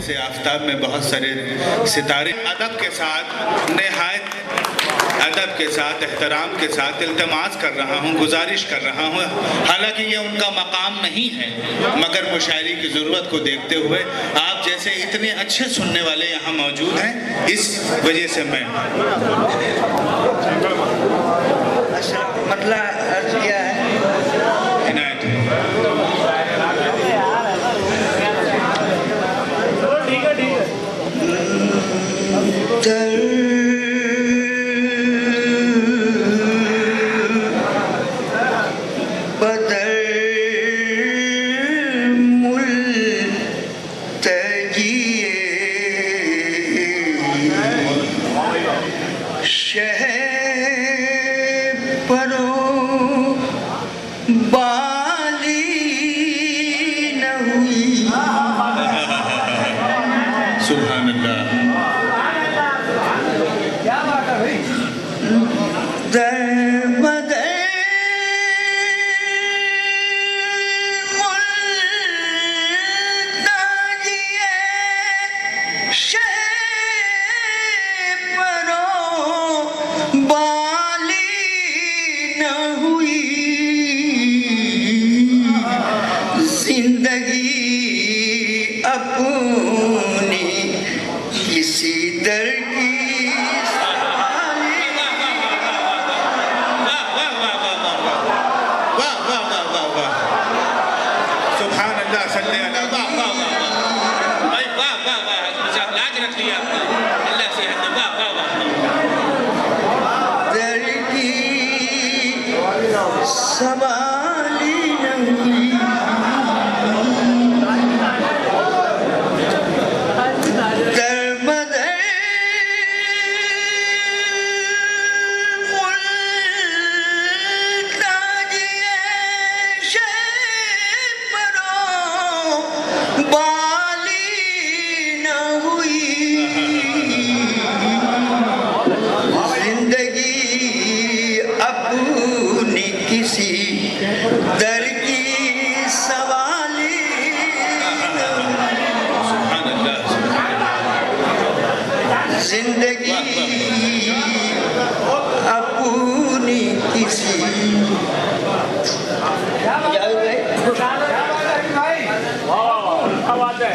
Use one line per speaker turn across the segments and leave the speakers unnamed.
जैसे आफताब में बहुत सारे सितारे अदब के साथ, नहायत अदब के साथ, एहतराम के साथ इल्तिमास कर रहा हूँ, गुजारिश कर रहा हूँ। हालांकि ये उनका मकाम नहीं है, मगर मुशायरी की ज़रूरत को देखते हुए आप जैसे इतने अच्छे सुनने वाले यहाँ मौजूद हैं, इस वजह से मैं
मतलब अर्ज किया है
इनायत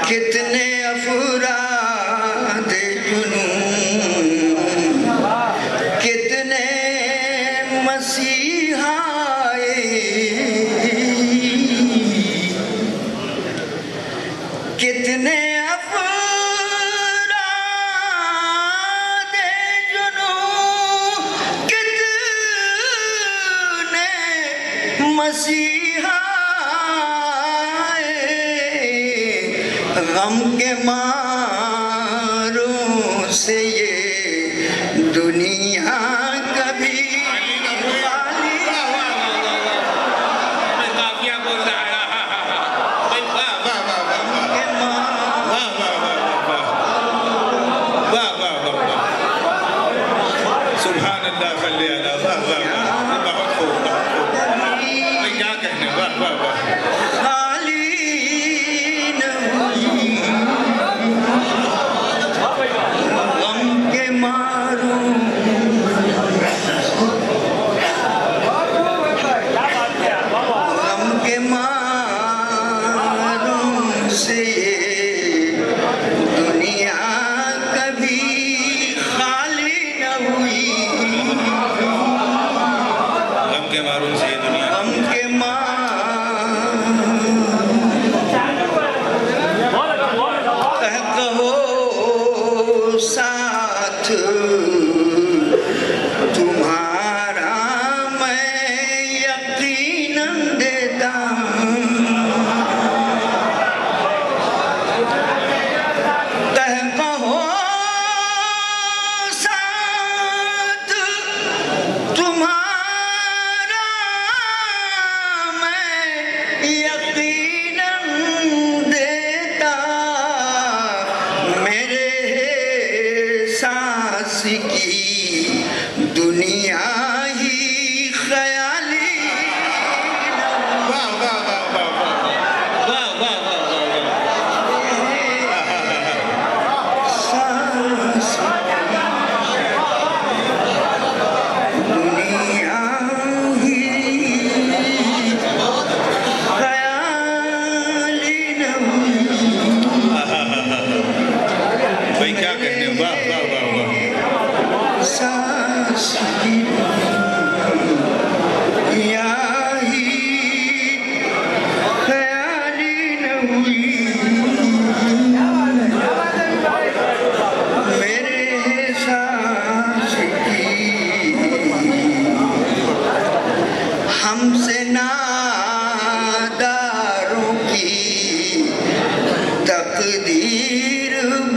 कितने अफराद जुनून, कितने मसीहाए, कितने अफराद जुनून, कितने मसीहा गम के मारों से ये दुनिया कभी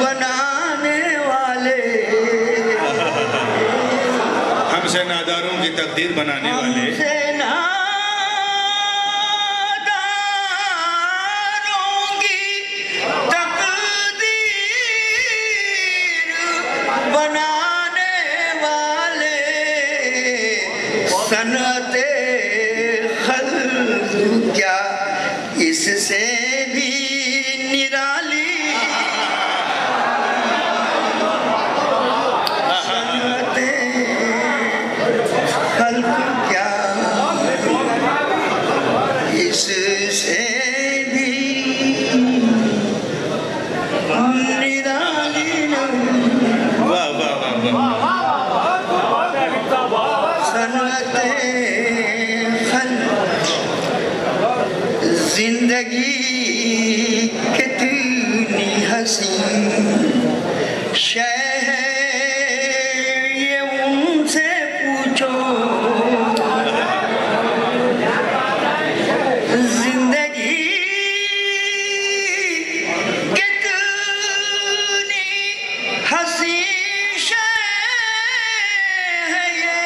बनाने वाले,
हमसे नादारों की तकदीर बनाने वाले,
हमसे नादारों की तकदीर बनाने वाले, सनते खल्क़ क्या इससे भी निराली, सनते खल्क़ क्या इससे भी निराली
वाह वाह वाह वाह,
सनते खल्क़। जिंदगी कितनी हसीन शय है ये उनसे पूछो, जिंदगी कितनी हसीन शय है ये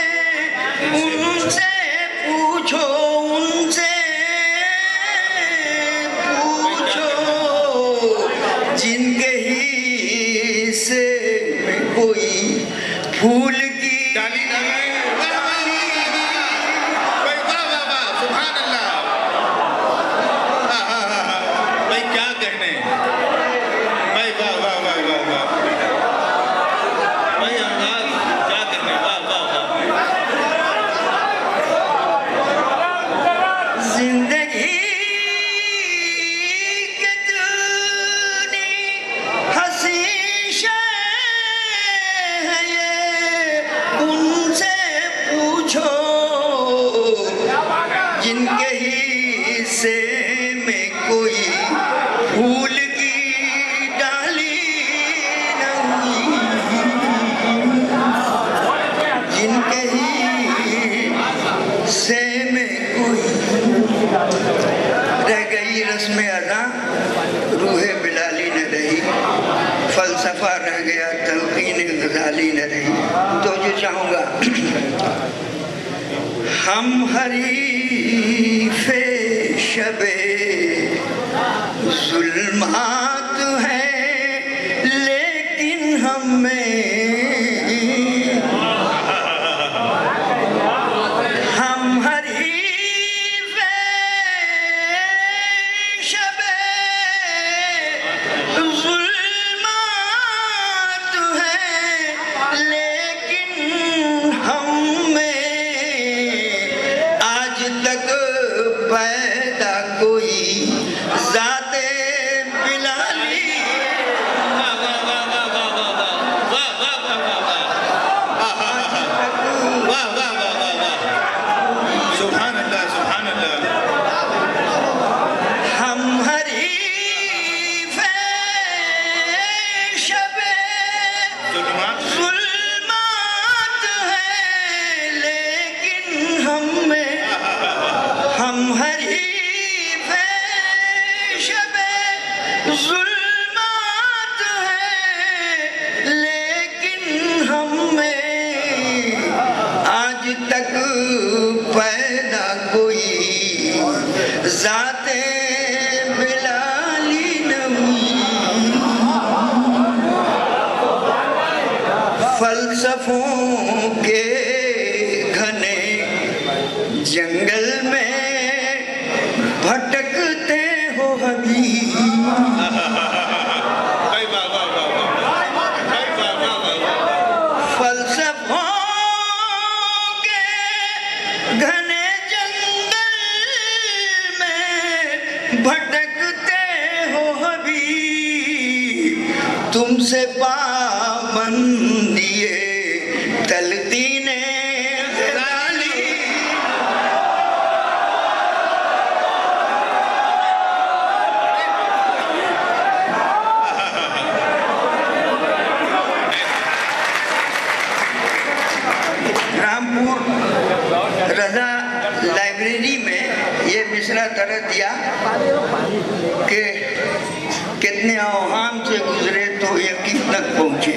उनसे पूछो, उनसे पूछो, जिनके हिस्से में कोई फूल की
डाली ना है। वाह वाह भाई, वाह वाह वाह, सुभान अल्लाह। भाई क्या कहने भाई, वाह वाह वाह वाह वाह भाई, अंदाज क्या कहने, वाह वाह वाह।
जिंदगी कितनी हसीन शय है ये उनसे पूछो, जिनके हिस्से में कोई फूल की डाली नहीं, जिनके हिस्से में कोई रह गई रस्म अदा, रूहे बिलाली न रही, फलसफा रह गया, तलकीन गजाली न रही। तो जो चाहूँगा, हम हरीफे शबे जुल्मात हैं लेकिन हमें, हम हरीफे शबे जुल्मात हैं लेकिन हमें आज तक पैदा कोई ज़ाते बिलाली,
वाह वाह वाह वाह वाह वाह वाह वाह वाह वाह वाह वाह वाह वाह, सुभान अल्लाह सुभान अल्लाह।
हम हरीफे शबे जुल्मात हैं लेकिन हमें, हम हरीफे शबे जुल्मात हैं लेकिन हमें आज तक पैदा कोई ज़ाते बिलाली न हुई। फलसफों के घने जंगल में भटकते हो हबीब,
भाई वाह वाह वाह वाह, भाई वाह वाह वाह वाह।
फलसफों के घने जंगल में भटकते हो हबीब, तुमसे पाबंदिए तलकीने ज़लाली, रामपुर रजा लाइब्रेरी में ये मिसरा तरह दिया कि कितने अवहाम से गुजरे तो यकीन तक पहुँचे।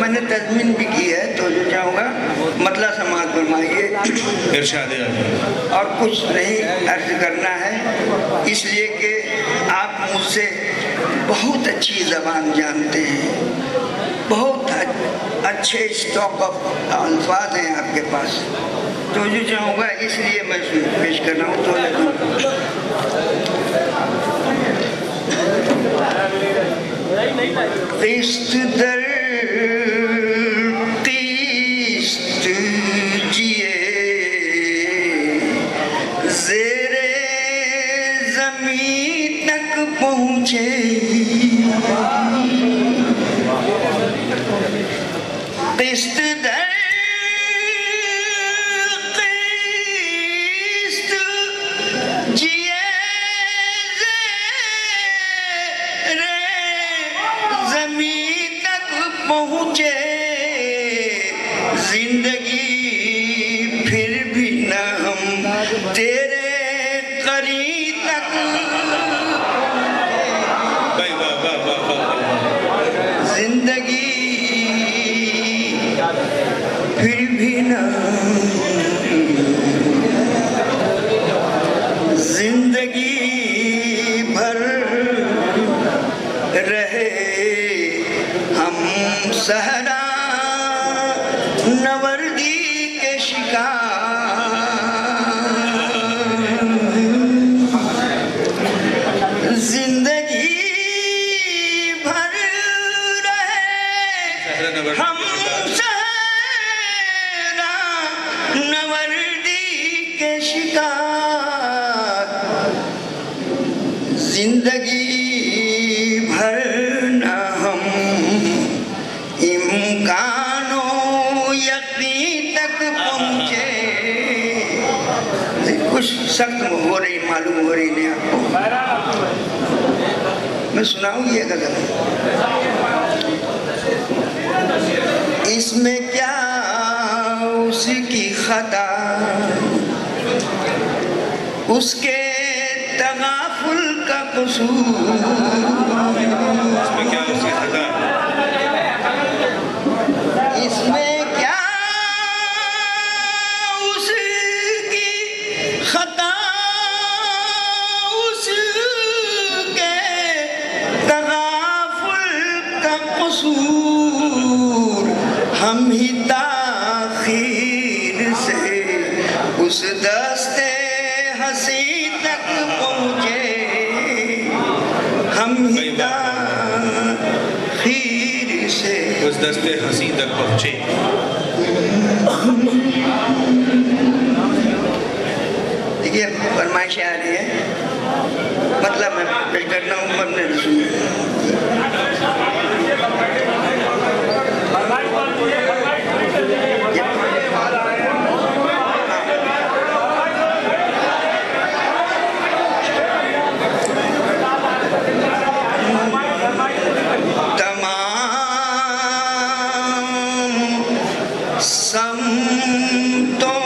मैंने तज़मीन भी की है तो जो चाहूँगा मतलब समाज फरमाइए।
इरशाद है।
और कुछ नहीं अर्ज करना है, इसलिए कि आप मुझसे बहुत अच्छी ज़बान जानते हैं, बहुत अच्छे स्टॉक ऑफ अल्फाज हैं आपके पास, तो जो चाहूँगा इसलिए मैं पेश कर रहा हूँ। तो किस्त दर किस्त जिए ज़ेरे ज़मीन तक पहुँचे, किस्त दर किस्त जिए ज़ेरे ज़मीन तक पहुँचे, जिंदगी फिर भी न हम तेरे करीब तक, जिंदगी फिर भी न जिंदगी भर रहे हम सहरा नवर्दी के शिकार, जिंदगी भर रहे हम सहरा नवर्दी के शिकार, जिंदगी भर न हम इम्कानो यकीन तक पहुँचे। कुछ सख्त हो रही मालूम हो रही नहीं आपको, मैं सुनाऊँ ये गजल। इसमें क्या उसकी खता, उसके तगाफुल का कसूर,
इसमें क्या उसकी खता,
इसमें क्या उसकी खता, उसके तगाफुल का कसूर, हम ही ताखीर से उस दस्ते हंसी तक पहुँचे, हम ही ताखीर से
उस दस्ते हंसी तक पहुँचे।
देखिए फरमाइश आ रही है, मतलब मैं पेश करना हूँ मबने रसूल। समतों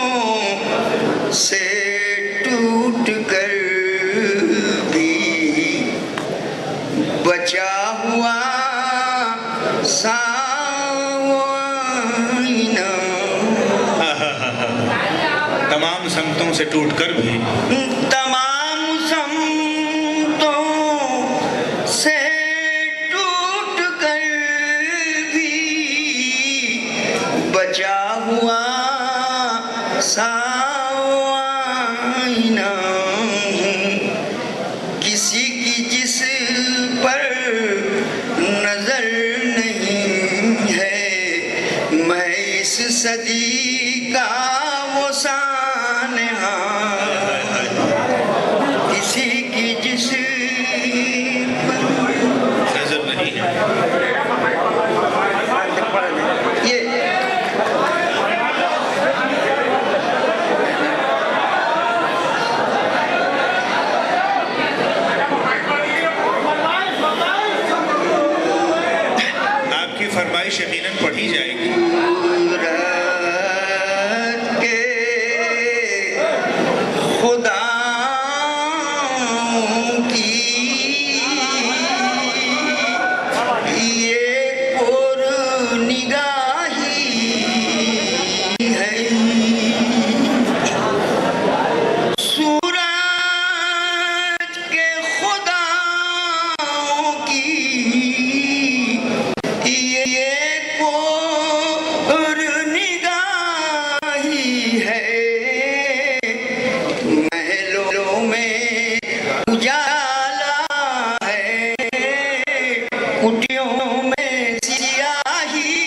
से टूट कर भी बचा हुआ सावना,
तमाम समतों से टूटकर भी,
तमाम समतों से टूट कर भी बचा हुआ सावना, किसी की जिस पर नजर नहीं है, मैं इस सदी का वो सानहा, किसी की जिस पर
नजर नहीं है।
ये
आपकी फरमाइश यकीनन पढ़ी जाएगी।
खुदा की ये और निगाही है, सूरज के खुदाओं की ये और निगाही है, महलों में उजाला है, कुटियों में सियाही।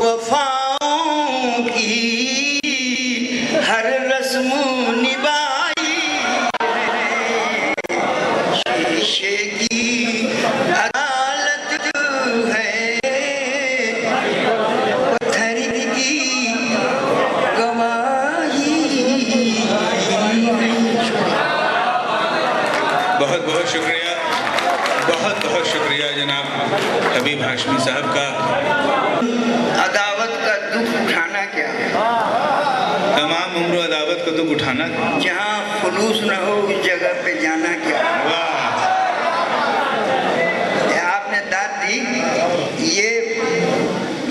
वफाओं की हर रस्म निभाई, शीशे की अदालत है, पत्थर की गवाही।
बहुत बहुत शुक्रिया, बहुत बहुत शुक्रिया जनाब हबीब हाशमी साहब का।
अदावत का दुख उठाना क्या,
तमाम उम्र अदावत का दुख उठाना,
जहाँ खुलूस न हो उस जगह पे जाना क्या।
वाह,
आपने दाद दी। ये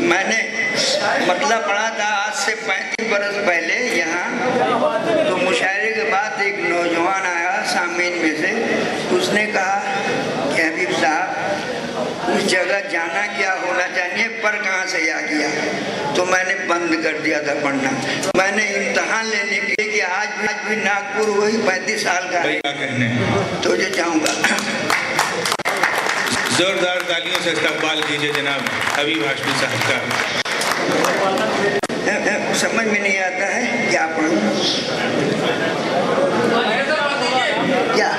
मैंने मतलब पढ़ा था आज से 35 बरस पहले यहाँ, तो मुशायरे के बाद एक नौजवान आया सामीन में से, उसने कहा कि हबीब साहब उस जगह जाना क्या होना चाहिए, पर कहाँ से आ गया। तो मैंने बंद कर दिया था पढ़ना। मैंने इम्तहान लेने के लिए कि आज भी नागपुर वही 35 साल का है,
क्या कहने,
तो जो चाहूँगा।
जोरदार तालियों से इस्तकबाल कीजिए जनाब हबीब हाशमी साहब का।
समझ में नहीं आता है क्या पढ़ूं, क्या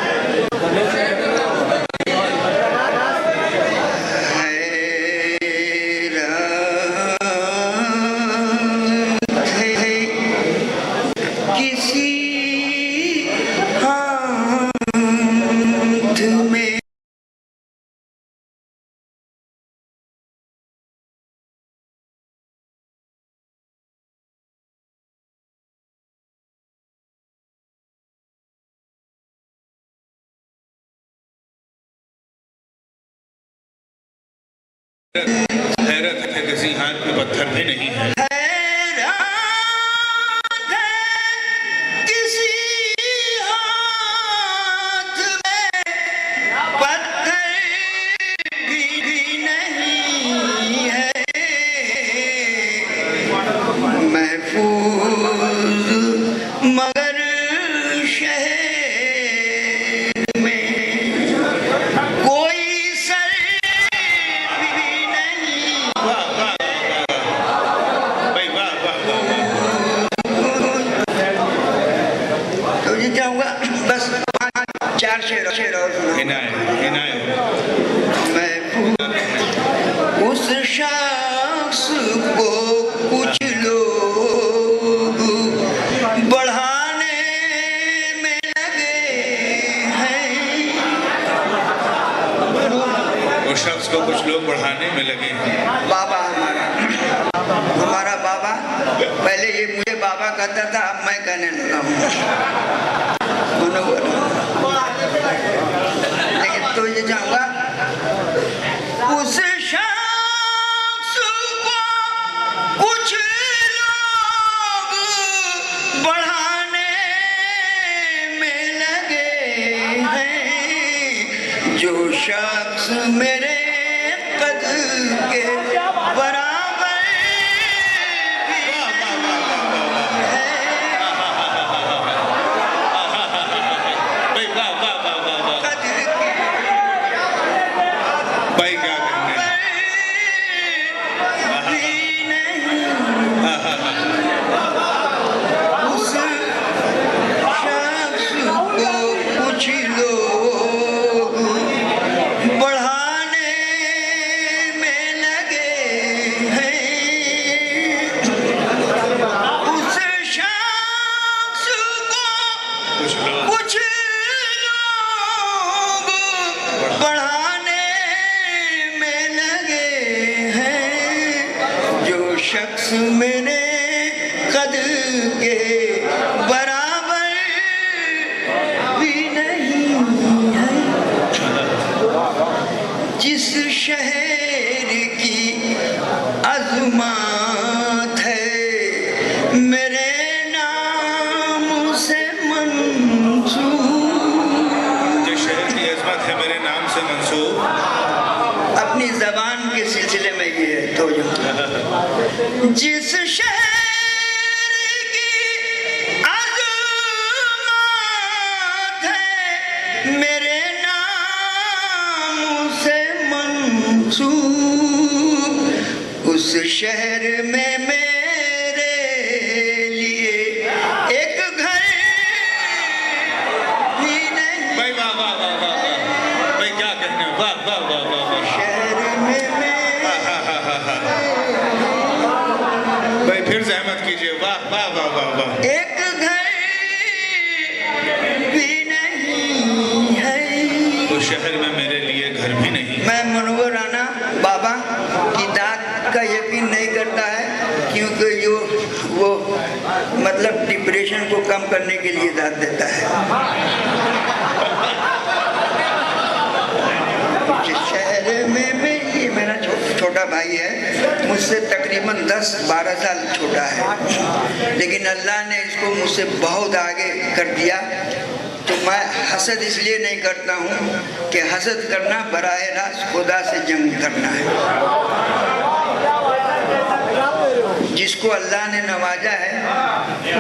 किसी हाथ में
हैरत है किसी हाथ में पत्थर भी नहीं है।
किसी शहर में कोई सर भी नहीं।
वाह वाह भाई, वाह वाह वाह।
तो ये चाहूँगा बस 4 शेर और सुना।
इनायत
मैं उस शख्स को कुछ लोग बढ़ाने में लगे हैं।
उस शख्स को कुछ लोग बढ़ाने में लगे हैं।
बाबा हमारा बाबा, पहले ये मुझे बाबा कहता था, अब मैं कहने लगा हूँ। लेकिन तो ये चाहूँगा उस शख्स को कुछ लोग बढ़ाने में लगे हैं। जो शख्स मेरे कद के बराबर भी है।
भाई वाह वाह वाह वाह वाह।
कद के
भाई क्या कहने हैं?
भी नहीं। उस शख्स को कुछ लोग बढ़ाने में लगे हैं। उस शख्स को
कुछ लोग
कुछ लोग बढ़ाने में लगे हैं। जो शख्स मेरे कद के बराबर भी नहीं है। जिस शहर की अज़मत है मेरे नाम से मंसूब।
जिस शहर की अजमत है मेरे नाम से मंसूब।
अपनी जबान के सिलसिले में ये है तो जिस शहर की अज़मत है मेरे नाम से मंसूब। उस शहर में मेरे लिए एक घर भी नहीं।
भाई वाह वाह वाह वाह वाह। भाई क्या कहने हैं? वाह वाह वाह वाह वाह।
शहर में
भाई फिर जहमत कीजिए। वाह वाह वाह वाह वाह।
एक घर भी नहीं है।
उस शहर में मेरे लिए घर भी नहीं।
मैं मनोवर राणा बाबा की दात का यकीन नहीं करता है, क्योंकि वो मतलब डिप्रेशन को कम करने के लिए दात देता है। जिस शहर में ये मेरा छोटा भाई है, मुझसे तकरीबन 10-12 साल छोटा है, लेकिन अल्लाह ने इसको मुझसे बहुत आगे कर दिया। तो मैं हसद इसलिए नहीं करता हूँ कि हसद करना बराह रास्त खुदा से जंग करना है। जिसको अल्लाह ने नवाजा है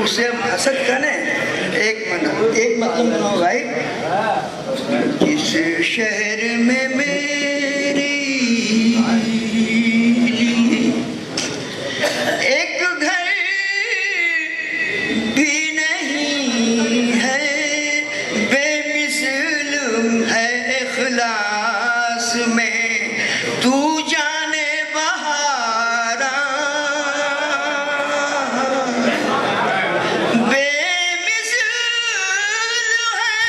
उसे हम हसद करें। एक मतलब सुनो भाई। जिस शहर में मेरी एक घर भी नहीं है। बेमिसल है इखलास में तू जाने बहारा। बेमिसल है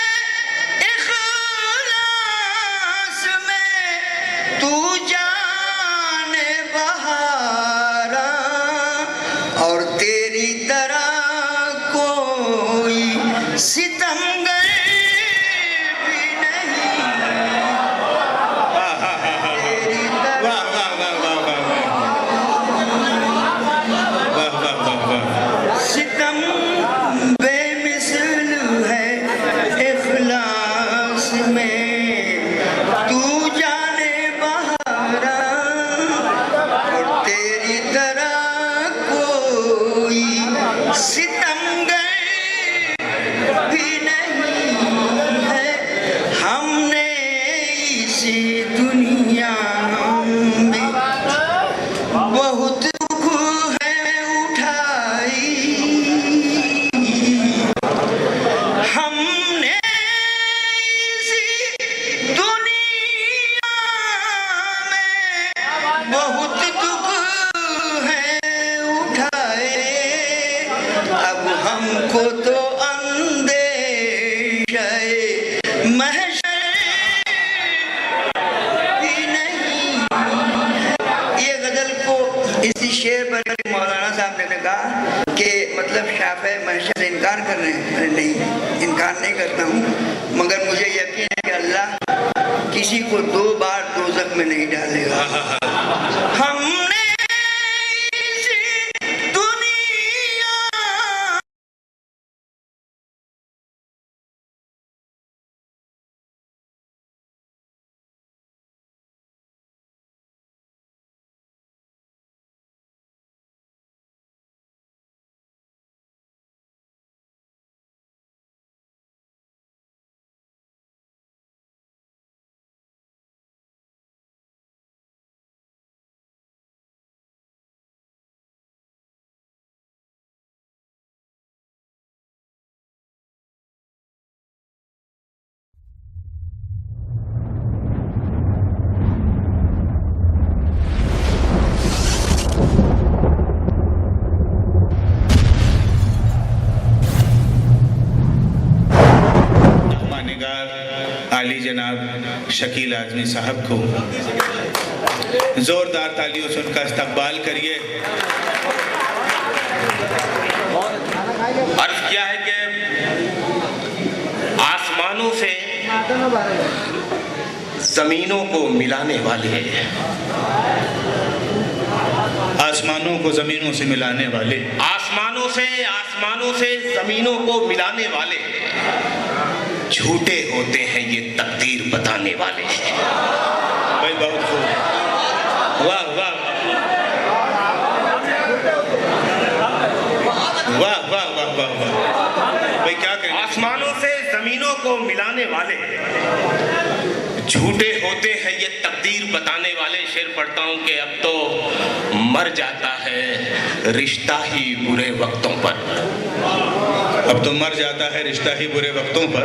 इखलास में तू जाने बहारा। और तेरी तरह कोई सितमगर भी नहीं। तेरी तरह
वाह वाह वाह वाह वाह वाह वाह वाह वाह।
सितम बेमिसल है इखलास में तू जाने बहारा। और तेरी तरह कोई सितमगर भी नहीं। मतलब शाफ़े महशर से इनकार कर रहे हैं? अरे नहीं, इनकार नहीं करता हूँ, मगर मुझे यकीन है कि अल्लाह किसी को 2 बार दोज़ख में नहीं डालेगा। हमने
आली जनाब शकील आज़मी साहब को जोरदार तालियों से उनका इस्तकबाल करिए।
अर्ज किया है कि आसमानों से जमीनों को मिलाने वाले,
आसमानों को जमीनों से मिलाने वाले,
आसमानों से जमीनों को मिलाने वाले झूठे होते हैं ये तकदीर बताने वाले।
भाई बहुत खूब, वाह वाह वाह वाह वाह वाह वाह। भाई क्या करें,
आसमानों से जमीनों को मिलाने वाले झूठे होते हैं ये तकदीर बताने वाले। शेर पढ़ता हूँ कि अब तो मर जाता है रिश्ता ही बुरे वक्तों पर,
अब तो मर जाता है रिश्ता ही बुरे वक्तों पर,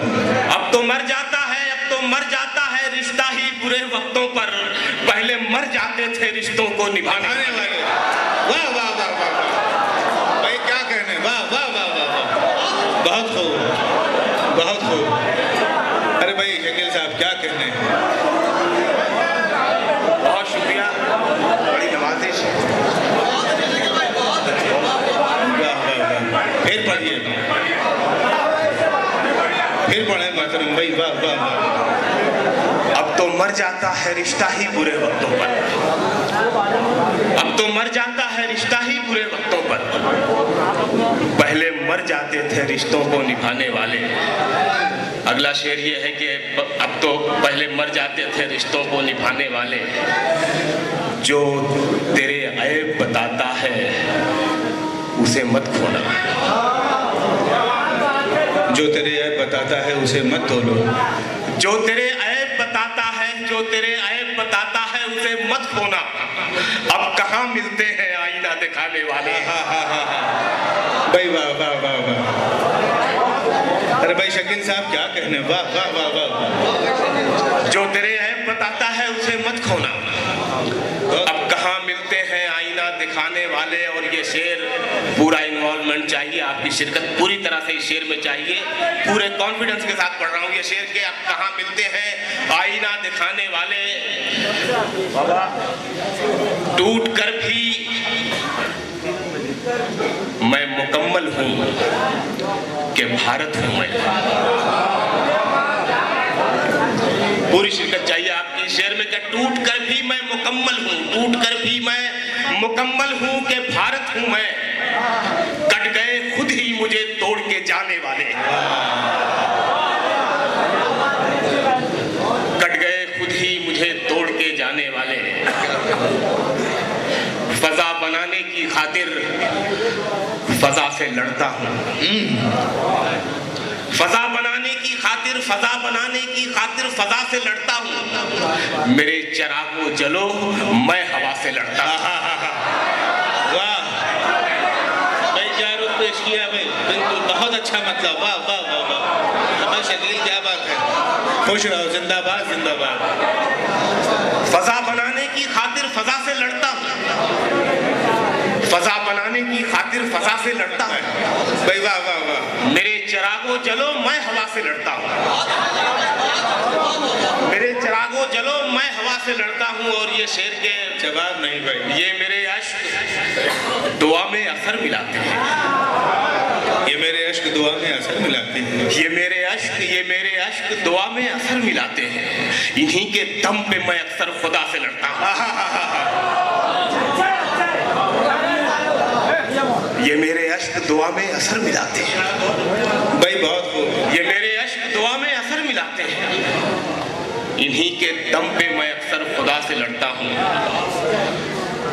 अब तो मर जाता है रिश्ता ही बुरे वक्तों पर, पहले मर जाते थे रिश्तों को निभाने वाले।
वाह वाह वाह वाह, भाई क्या कहने, वाह वाह वाह वाह, बहुत खूब बहुत खूब। अरे भाई शकील साहब क्या कहने,
बहुत शुक्रिया, बड़ी नवाजिश।
वाह वाह वाह, फिर पढ़िए, फिर पढ़े मोहतरम भाई, वाह वाह वाह।
अब तो मर जाता है रिश्ता ही बुरे वक्तों पर, अब तो मर जाता है रिश्ता ही बुरे वक्तों पर, पहले मर जाते थे रिश्तों को निभाने वाले। अगला शेर ये है कि अब तो पहले मर जाते थे रिश्तों को निभाने वाले। जो तेरे ऐब बताता है उसे मत खोना,
जो तेरे ऐब बताता है उसे मत तोलो,
जो तेरे ऐब बताता है, जो तेरे ऐब बताता है उसे मत खोना। अब कहाँ मिलते हैं आईना दिखाने वाले।
भाई वाह वाह वाह वाह। अरे भाई शकील साहब क्या कहने, वाह वाह वाह वाह।
जो तेरे ऐब बताता है उसे मत खोना, अब कहाँ मिलते हैं आईना दिखाने वाले। और ये शेर पूरा इन्वॉल्वमेंट चाहिए, आपकी शिरकत पूरी तरह से इस शेर में चाहिए। पूरे कॉन्फिडेंस के साथ पढ़ रहा हूँ ये शेर के, अब कहाँ मिलते हैं आईना दिखाने वाले। बाबा टूट कर भी मैं मुकम्मल हूँ कि भारत हूँ मैं। पूरी शिरकत चाहिए आपकी शेर में, कि टूट कर भी मैं मुकम्मल हूँ, टूट कर भी मैं मुकम्मल हूँ कि भारत हूँ मैं। कट गए खुद ही मुझे तोड़ के जाने वाले, कट गए खुद ही मुझे तोड़ के जाने वाले। फजा बनाने की खातिर फजा से लड़ता हूँ, फजा बनाने की खातिर, फजा बनाने की खातिर फजा से लड़ता हूँ। मेरे चिरागो जलो मैं हवा से लड़ता हूँ।
वाह भाई क्या रुख पेश किया भाई, बिल्कुल बहुत अच्छा मतलब, वाह वाह वाह वाह। भाई शकील क्या बात है, खुश रहो, जिंदाबाद जिंदाबाद।
फजा बनाने की खातिर फजा से लड़ता हूँ, फजा बनाने की खातिर फजा से लड़ता हूँ।
भाई वाह वाह वाह।
मेरे चिरागो जलो मैं हवा से लड़ता हूँ, मेरे चिरागो जलो मैं हवा से लड़ता हूँ और ये शेर के
जवाब नहीं भाई।
ये मेरे अश्क दुआ में असर मिलाते हैं।
ये मेरे अश्क दुआ में असर मिलाते हैं।
ये मेरे अश्क दुआ में असर मिलाते हैं। इन्हीं के दम पे मैं अक्सर खुदा से लड़ता हूँ। ये मेरे अश्क दुआ में असर मिलाते हैं
भाई, बहुत खूब।
ये मेरे अश्क दुआ में असर मिलाते हैं। इन्हीं के दम पे मैं अक्सर खुदा से लड़ता हूँ।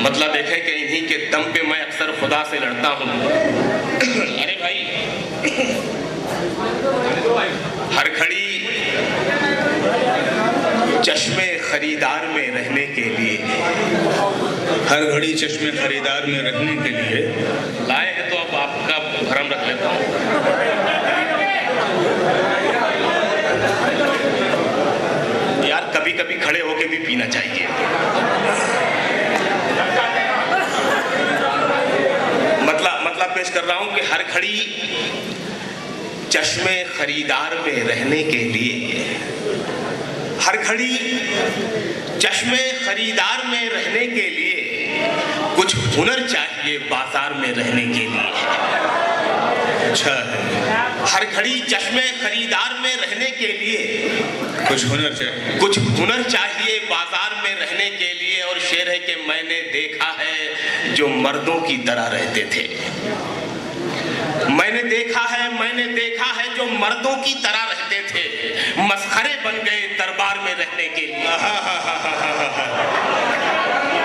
मतलब देखें कि इन्हीं के दम पे मैं अक्सर खुदा से लड़ता हूँ। अरे भाई, हर घड़ी चश्मे खरीदार में रहने के लिए,
हर घड़ी चश्मे खरीदार में रहने के लिए
लाए हैं, तो अब आपका भरम रख लेता हूँ। यार कभी कभी खड़े होके भी पीना चाहिए। मतलब पेश कर रहा हूं कि हर घड़ी चश्मे खरीदार में रहने के लिए, हर घड़ी चश्मे खरीदार में रहने के लिए कुछ हुनर चाहिए बाजार में रहने के लिए।
अच्छा,
हर घड़ी चश्मे खरीदार में रहने के लिए
कुछ हुनर चाहिए,
कुछ हुनर चाहिए बाजार में रहने के लिए। और शेर है कि मैंने देखा है जो मर्दों की तरह रहते थे। मैंने देखा है जो मर्दों की तरह रहते थे, मस्खरे बन गए दरबार में रहने के लिए।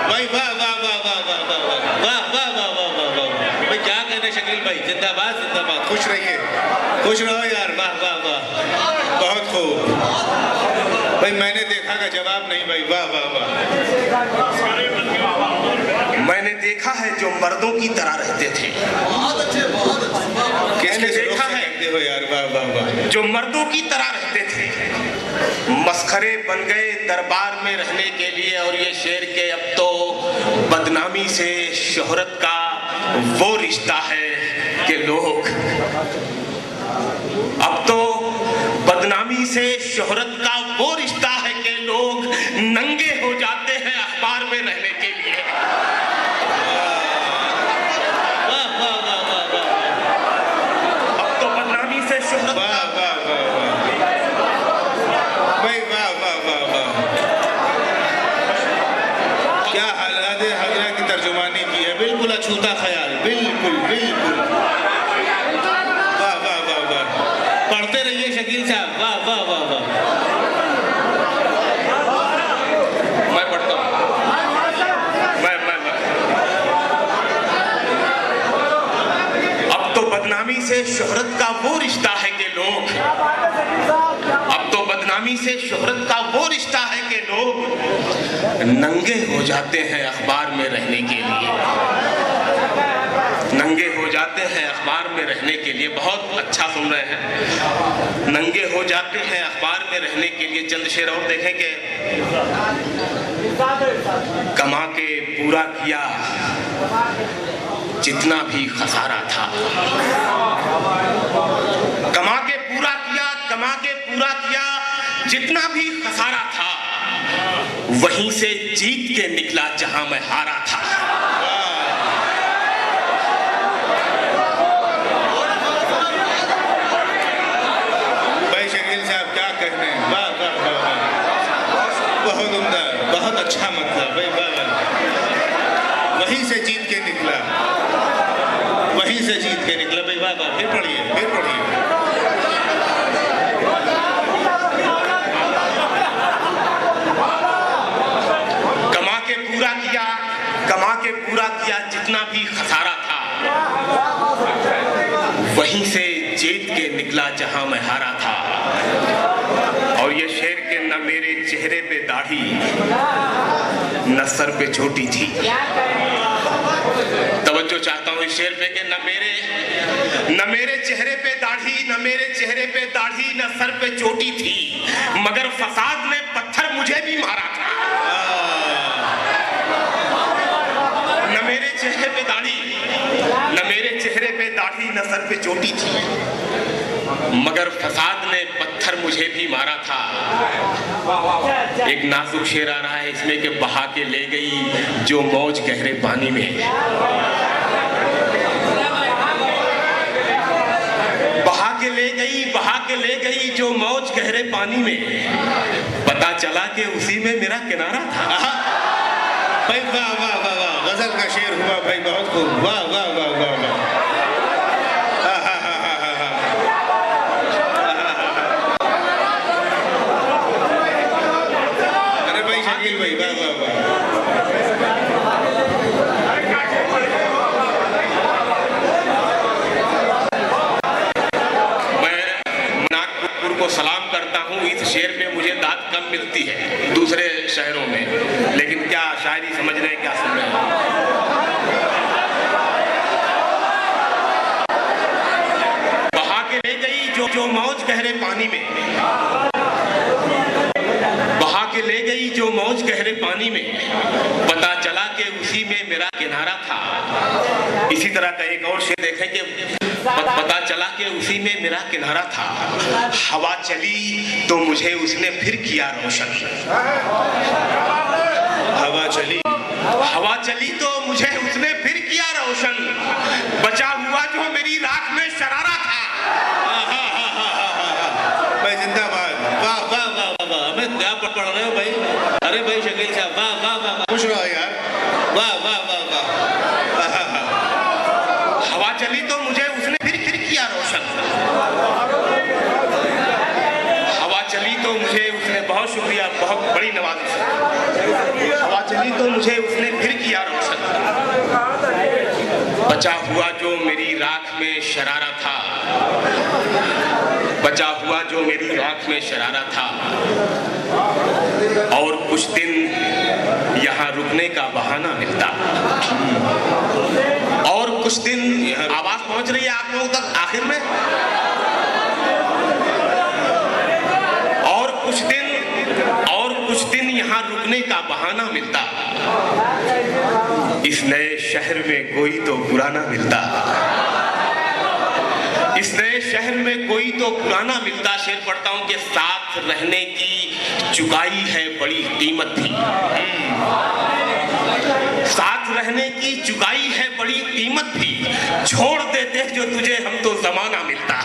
भाई वाह वाह वाह वाह वाह वाह वाह वाह वाह वाह वाह वाह भाई, क्या कहने शकील भाई, जिंदाबाद जिंदाबाद, खुश रहिए, खुश रहो यार, वाह वाह वाह, बहुत खूब भाई। मैंने देखा का जवाब नहीं भाई, वाह वाह वाह।
मैंने देखा है जो मर्दों की तरह रहते थे।
किसने देखा है हो यार, वाह वाह वाह,
जो मर्दों की तरह रहते थे, मस्खरे बन गए दरबार में रहने के लिए। और ये शेर के अब तो बदनामी से शोहरत का वो रिश्ता है कि लोग, अब तो बदनामी से शोहरत का वो रिश्ता है कि लोग नंगे हो जाते हैं अखबार में रहने के लिए। अब तो बदनामी से शोहरत,
वाह वाह वाह वाह भाई, वाह वाह वाह वाह, क्या हालात हजरा की तर्जुमानी की है, बिल्कुल अछूता ख्याल, बिल्कुल बिल्कुल, वाह वाह वाह वाह। पढ़ते रहिए शकील साहब, वाह वाह वाह वाह।
मैं पढ़ता हूँ, अब तो बदनामी से शोहरत का वो रिश्ता है कि लोग, अब तो बदनामी से शोहरत का वो रिश्ता है कि लोग नंगे हो जाते हैं अखबार में रहने के लिए, नंगे हो जाते हैं अखबार में रहने के लिए। बहुत अच्छा सुन रहे हैं, नंगे हो जाते हैं अखबार में रहने के लिए। चंद शेर और देखें कि कमा के पूरा किया जितना भी खसारा था, कमा के पूरा किया जितना भी खसारा था, वहीं से जीत के निकला जहां मैं हारा था।
भाई शकील साहब क्या कहने, वाह वाह वाह वाह, बहुत उम्दा, बहुत अच्छा मतलब भाई, वाह वाह। वहीं से जीत के निकला, वहीं से जीत के निकला भाई, वाह वाह। फिर पढ़िए, फिर पढ़िए।
कमा के पूरा किया जितना भी खसारा था, वहीं से जीत के निकला जहां मैं हारा था। और ये शेर के न मेरे चेहरे पे दाढ़ी न सर पे चोटी थी। तवज्जो चाहता हूं इस शेर पे कि न मेरे चेहरे पे दाढ़ी, न मेरे चेहरे पे दाढ़ी, न सर पे चोटी थी, मगर फसाद ने पत्थर मुझे भी मारा था। न मेरे चेहरे पे दाढ़ी, न मेरे चेहरे पे दाढ़ी, न सर पे चोटी थी, मगर फसाद ने पत्थर मुझे भी मारा था। एक नाजुक शेर आ रहा है इसमें कि बहा के ले गई जो मौज गहरे पानी में, बहा के ले गई जो मौज गहरे पानी में, पता चला कि उसी में मेरा किनारा था।
भाई वाह वाह वाह वाह, गजल का शेर हुआ भाई, बहुत खूब, वाह वाह वाह वाह वाह। अरे भाई शकील भाई, वाह वाह वाह।
को सलाम करता हूँ। इस शेर पे मुझे दाद कम मिलती है दूसरे शहरों में, लेकिन क्या शायरी समझ रहे हैं, क्या सुन रहे हैं। बहा के ले गई जो मौज गहरे पानी में, बहा के ले गई जो मौज गहरे पानी में, पता चला कि उसी में मेरा किनारा था। इसी तरह का एक और शेर देखें कि पता चला कि उसी में मेरा किनारा था। हवा चली तो मुझे उसने फिर किया रोशन,
हवा चली
तो मुझे उसने फिर किया रोशन, बचा हुआ जो मेरी राख में शरारा था।
भाई जिंदाबाद, वाह वाह वाह वाह वाह। हमें क्या पढ़ रहे हो भाई? अरे भाई शकील साहब, वाह वाह वाह, खुश रहो यार, वाह वाह वाह वाह।
हवा चली तो मुझे उसने फिर किया रोशन, हवा चली तो मुझे उसने, बहुत शुक्रिया, बहुत बड़ी नवाजिश। हवा चली तो मुझे उसने फिर किया रोशन, बचा हुआ जो मेरी राख में शरारा था, बचा हुआ जो मेरी राख में शरारा था। और कुछ दिन यहाँ रुकने का बहाना मिलता, और कुछ दिन, आवाज पहुंच रही है आप लोगों तक आखिर में, और कुछ दिन यहाँ रुकने का बहाना मिलता। इस नए शहर में कोई तो पुराना मिलता, इस नए शहर में कोई तो पुराना मिलता। शेर पढ़ता हूं कि साथ रहने की चुकाई है बड़ी कीमत भी, साथ रहने की चुकाई है बड़ी कीमत भी, छोड़ देते जो तुझे हम तो जमाना मिलता।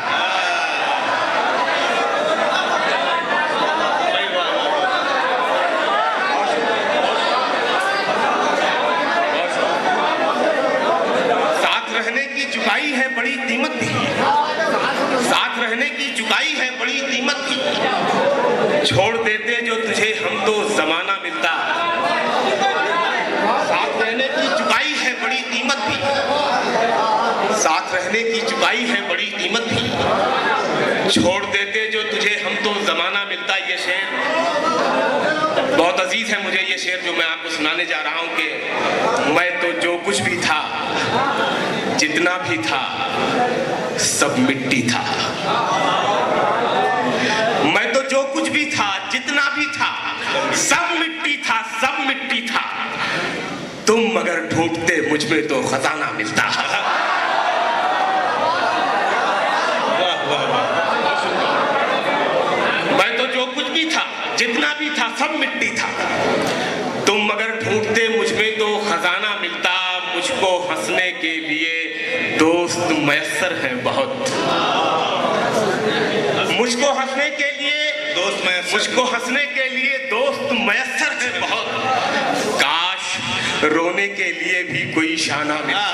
साथ रहने की चुकाई है बड़ी कीमत भी, साथ रहने की चुकाई है बड़ी कीमत भी, छोड़ देते जो तुझे हम तो जमाना मिलता। साथ रहने की चुकाई है बड़ी कीमत भी, साथ रहने की चुकाई है बड़ी कीमत भी, छोड़ देते जो तुझे हम तो जमाना मिलता। ये शेर बहुत अजीज है मुझे, ये शेर जो मैं आपको सुनाने जा रहा हूं कि मैं तो जो कुछ भी था, जितना भी था, सब मिट्टी था। मैं तो जो कुछ भी था, जितना भी था, सब मिट्टी था, सब मिट्टी था। तुम मगर ढूंढते मुझ में तो खजाना मिलता। मैं तो जो कुछ भी था, जितना भी था, सब मिट्टी था। तुम मगर ढूंढते मुझ में तो खजाना मिलता। मुझको हंसने के लिए दोस्त मयस्सर हैं बहुत, मुझको हंसने के लिए
दोस्त मयस्सर,
मुझको हंसने के लिए दोस्त मयस्सर हैं बहुत। काश रोने के लिए भी कोई शाना मिलता।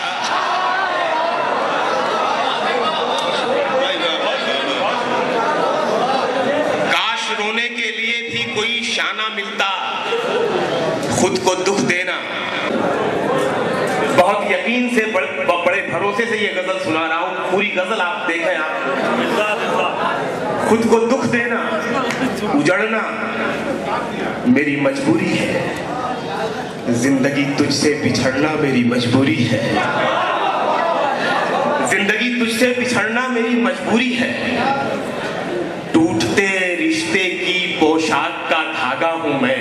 काश रोने के लिए भी कोई शाना मिलता। खुद को दुख देना, बहुत यकीन से, बड़े भरोसे से ये गजल सुना रहा हूं, पूरी गजल आप देखें। आप खुद को दुख देना, उजड़ना मेरी मजबूरी है, जिंदगी तुझसे बिछड़ना मेरी मजबूरी है, जिंदगी तुझसे बिछड़ना मेरी मजबूरी है। टूटते रिश्ते की पोशाक का धागा हूं मैं।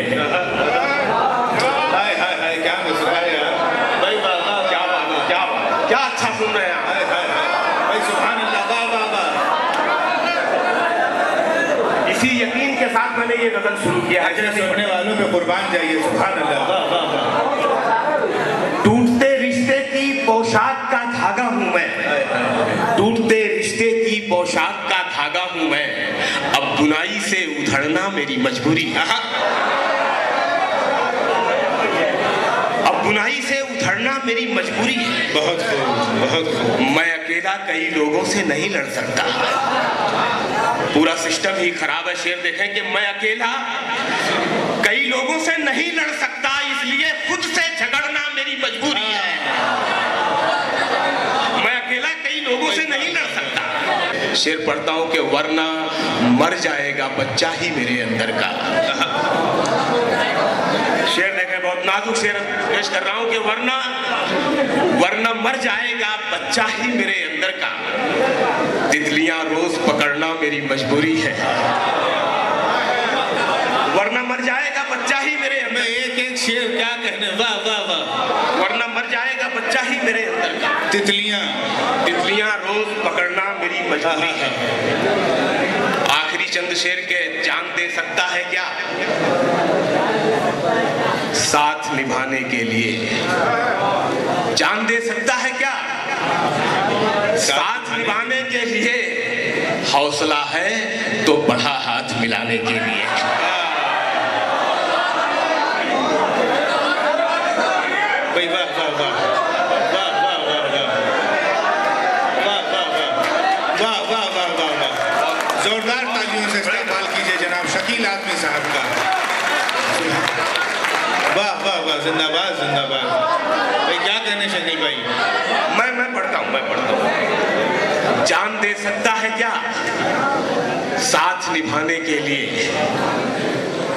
हाय हाय हाय, क्या मुस्कुराए यार भाई, वाह वाह,
क्या बात है, क्या बात, क्या अच्छा सुन रहे हैं आप।
हाय हाय हाय भाई, सुभान अल्लाह, वाह वाह वाह।
इसी यकीन के साथ मैंने ये गजल शुरू किया है।
सुनने वालों पे कुर्बान जाइए, सुभान अल्लाह, वाह वाह वाह।
टूटते रिश्ते की पोशाक का धागा हूं मैं, टूटते रिश्ते की पोशाक का धागा हूं मैं, अब बुनाई से उधड़ना मेरी मजबूरी है, अब बुनाई से उधड़ना मेरी मजबूरी है।
बहुत खूब, बहुत खूब।
मैं अकेला कई लोगों से नहीं लड़ सकता, पूरा सिस्टम ही खराब है। शेर देखें कि मैं अकेला कई लोगों से नहीं लड़ सकता, इसलिए खुद से झगड़ना मेरी मजबूरी है। मैं अकेला कई लोगों से नहीं लड़ सकता। शेर पढ़ता हूं कि वरना मर जाएगा बच्चा ही मेरे अंदर का। शेर देखें, बहुत नाजुक शेर पेश कर रहा हूं कि वरना मर जाएगा बच्चा ही मेरे अंदर का, तितलियां रोज पकड़ना मेरी मजबूरी है, वरना मर जाएगा बच्चा ही मेरे अंदर।
एक एक शेर क्या कहने, वाह वाह वाह।
वरना मर जाएगा बच्चा ही मेरे अंदर का, तितलियां रोज पकड़ना मेरी मजबूरी है। आखिरी चंद शेर के जान दे सकता है क्या, साथ निभाने के लिए जान दे सकता है क्या, साथ निभाने के लिए हौसला है तो बढ़ा हाथ मिलाने के लिए।
भाई वाह वाह वाह वाह वाह वाह वाह वाह वाह वाह वाह वाह वाह वाह। जोरदार तालियों से इस्तेमाल कीजिए जनाब शकील आदमी साहब का। वाह वाह वाह, जिंदाबाद जिंदाबाद। भाई क्या कहने शकील भाई?
मैं पढ़ता हूँ। जान दे सकता है क्या, साथ निभाने के लिए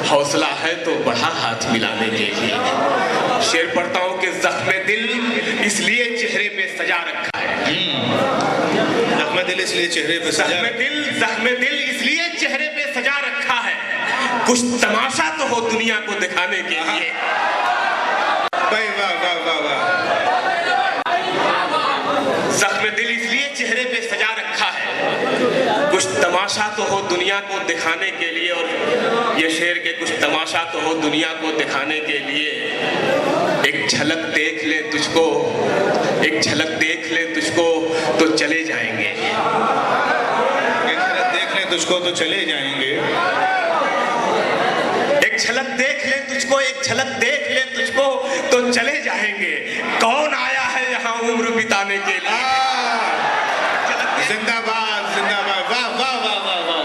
हौसला है तो बढ़ा हाथ मिलाने के लिए। शेर पढ़ता हूँ कि जख्म दिल इसलिए चेहरे पे सजा रखा है,
जख्म दिल इसलिए चेहरे पे सजा,
जख्म दिल इसलिए चेहरे पे सजा रखा है, कुछ तमाशा तो हो दुनिया को दिखाने के लिए।
भाई वाह वाह वाह वाह।
जख्म दिल इसलिए चेहरे पे सजा रखा है, कुछ तमाशा तो हो दुनिया को दिखाने के लिए। और ये शेर के कुछ तमाशा तो हो दुनिया को दिखाने के लिए, एक झलक देख ले तुझको, एक झलक देख ले तुझको तो चले जाएंगे,
एक झलक देख ले तुझको तो चले जाएंगे,
एक झलक देख ले तुझको, एक झलक देख ले तुझको तो चले जाएंगे। कौन आया है यहाँ उम्र बिताने के लिए।
जिंदाबाद जिंदाबाद, वाह वाह वाह वाह वाह।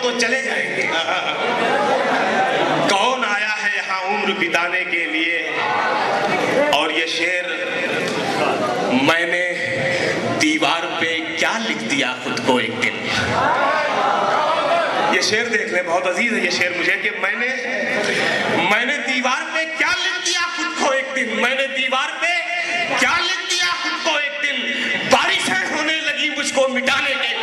तो चले जाएंगे। कौन आया है यहाँ उम्र बिताने के लिए। और ये शेर, मैंने दीवार पे क्या लिख दिया खुद को एक दिन। ये शेर देख ले, बहुत अजीज है ये शेर मुझे कि मैंने दीवार पे क्या लिख दिया खुद को एक दिन, मैंने दीवार पे क्या लिख दिया खुद को एक दिन, बारिशें होने लगी मुझको मिटाने के लिए।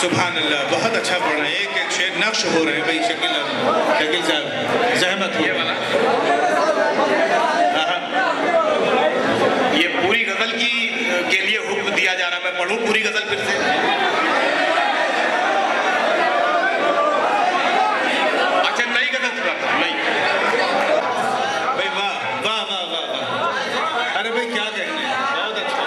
सुभान अल्लाह, बहुत अच्छा पढ़ रहे हैं, एक एक शेर नक्श हो रहे हैं भाई। शकील साहब जहमत ये वाला,
ये पूरी गजल के लिए हुक्म दिया जा रहा है। मैं पढ़ूं पूरी गजल फिर से। अच्छा नई गजल सुनाता हूं, नई।
भाई वाह वाह वाह वाह वाह। अरे भाई क्या कहने, बहुत अच्छा।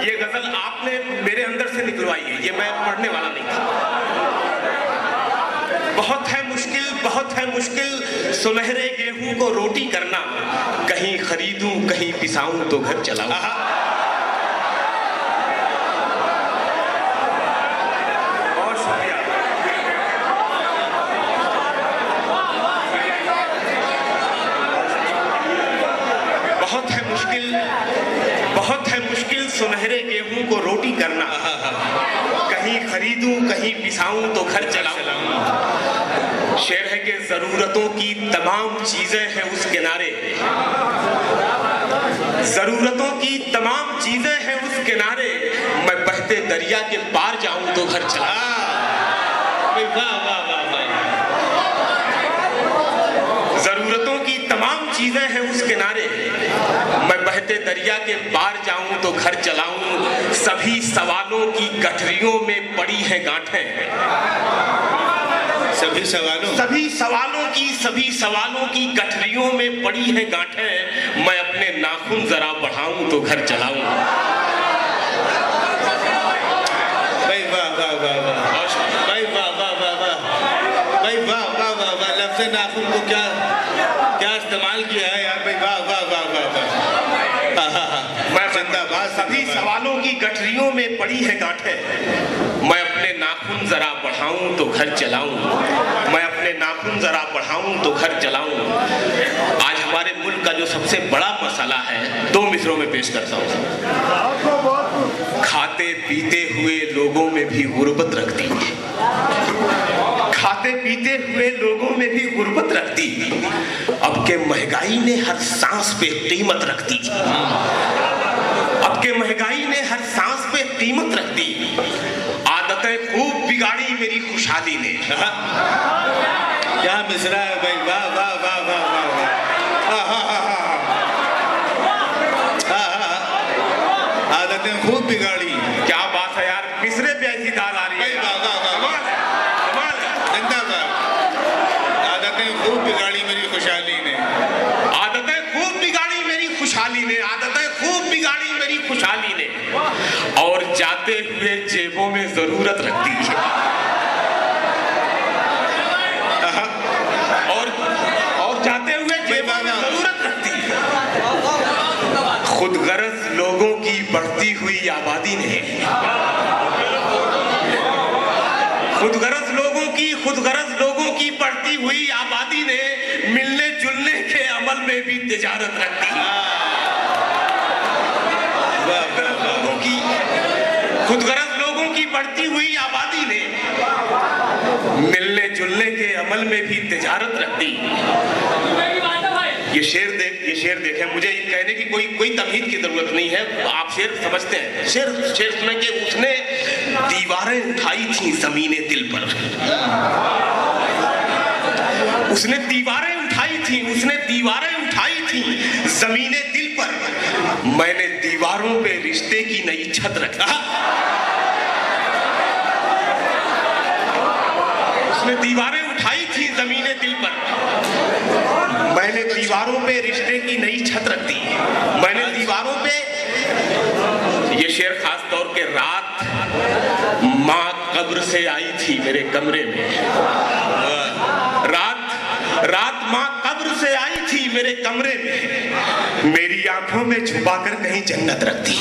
ये गजल आपने मेरे अंदर से निकलवाई है, ये मैं पढ़ने वाला नहीं था। बहुत है मुश्किल सुनहरे गेहूं को रोटी करना, कहीं खरीदूं कहीं पिसाऊं तो घर चलाऊं। बहुत शुक्रिया। बहुत है मुश्किल सुनहरे गेहूं को रोटी करना, कहीं खरीदूं कहीं पिसाऊं तो घर चलाऊं। शेर है कि जरूरतों की तमाम चीजें हैं उस किनारे, जरूरतों की तमाम चीजें हैं उस किनारे, मैं बहते दरिया के पार जाऊं तो घर चलाऊं।
वाह वाह वाह वाह।
जरूरतों की तमाम चीजें हैं उस किनारे, मैं बहते दरिया के पार जाऊं तो घर चलाऊं। सभी सवालों की गठरियों में पड़ी है गांठें,
सभी सवालों की
गठरियों में पड़ी है गांठें। मैं अपने नाखून जरा बढ़ाऊं तो घर चलाऊं।
भाई वाह वाह वाह वाह, भाई वाह वाह वाह वाह, भाई वाह वाह वाह वाह। लफ्ज़ नाखून को क्या क्या इस्तेमाल किया है यार, भाई वाह वाह वाह वाह वाह।
मैं जिंदाबाद। सभी सवालों की गठरियों में पड़ी है गांठें, मैं अपने नाखून जरा बढ़ाऊं तो घर चलाऊं। मैं अपने नाखून जरा बढ़ाऊं तो घर चलाऊं। आज हमारे मुल्क का जो सबसे बड़ा मसला है, 2 मिसरों में पेश करता हूं। खाते पीते हुए लोगों में भी गुर्बत रखती, खाते पीते हुए लोगों में भी गुर्बत रखती। अब के महंगाई ने हर सांस पे कीमत रख दी, अब के महंगाई ने हर सांस पे कीमत रख दी। आदतें खूब बिगाड़ी मेरी खुशहाली ने।
क्या मिसरा है भाई, वाह वाह वाह वाह वाह वाह। आदतें खूब बिगाड़ी,
क्या बात है यार, मिसरे पे ऐसी दाल आ रही है।
आदतें खूब बिगाड़ी मेरी खुशहाली ने,
आदतें खूब बिगाड़ी मेरी खुशहाली ने, आदतें खूब बिगाड़ी मेरी खुशहाली ने। और जाते हुए जेबों में जरूरत रखती है, और जाते हुए जेबों में जरूरत रखती है। खुदगर्ज लोगों की बढ़ती हुई आबादी ने, खुदगर्ज लोगों की बढ़ती हुई आबादी ने मिलने जुलने के अमल में भी तिजारत रख दी। खुदगर्ज लोगों की बढ़ती हुई आबादी ने मिलने जुलने के अमल में भी तिजारत रख दी। ये शेर देखें, मुझे कहने की कोई तमहीद की जरूरत नहीं है, आप शेर समझते हैं। शेर सुने कि उसने दीवारें उठाई थी जमीने दिल पर, उसने दीवारें उठाई थी जमीने दिल पर। मैंने दीवारों पे रिश्ते की नई छत रखा, उसने दीवारें उठाई थी जमीने दिल पर, मैंने दीवारों पे रिश्ते की नई छत रख दी। मैंने दीवारों पे, ये शेर खास तौर के रात माँ कब्र से आई थी मेरे कमरे में, रात माँ कब्र से आई थी मेरे कमरे में, मेरी आंखों में छुपाकर कहीं जन्नत रख दी।